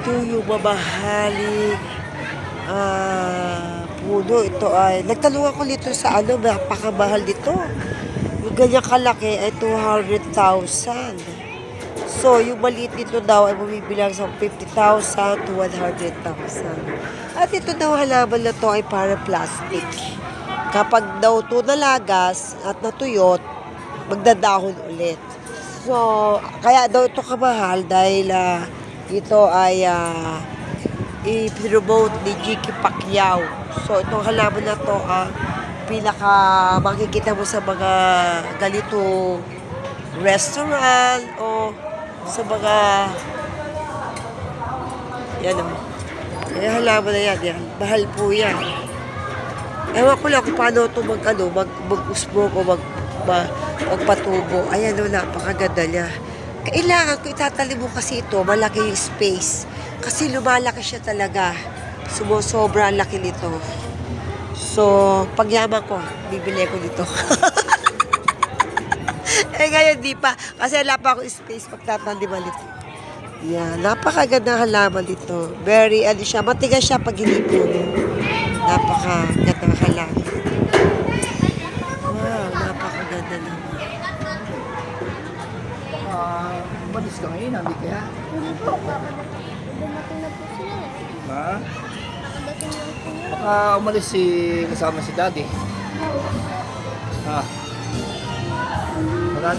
Ito yung mamahaling puno. Ito ay, nagtanong ako dito sa ano, napakamahal dito. Yung ganyan kalaki ay 200,000. So, yung maliit nito daw ay bumibilang sa 50,000 to 100,000. At ito daw halaman na to ay para plastic. Kapag daw ito nalagas at natuyot, magdadahon ulit. So, kaya daw ito kamahal dahil ito ay i-promote ni Jiki Pacquiao. So, itong halaman na to pinaka makikita mo sa mga ganitong restaurant o sa mga yan o. Yung halaman na yan. Mahal po yan. Ewan ko lang kung paano ito mag-usbog o magpatubo. Ayan o, napakaganda niya. Kailangan ko itatalim mo kasi ito, malaki yung space. Kasi lumalaki siya talaga. Sumusobra ang laki nito. So, pagyaman ko, bibili ko dito. Ngayon di pa. Kasi wala pa akong space pagtataliman dito. Yan, napakaganda halaman dito. Very, siya, matigas siya pag hinipo. Napakaganda halaman. Wow, napakaganda naman. Umalis ka ngayon, hindi kaya? Dumating na po sila eh. Ha? Dumating na po sila. Baka umalis kasama si daddy. Ha?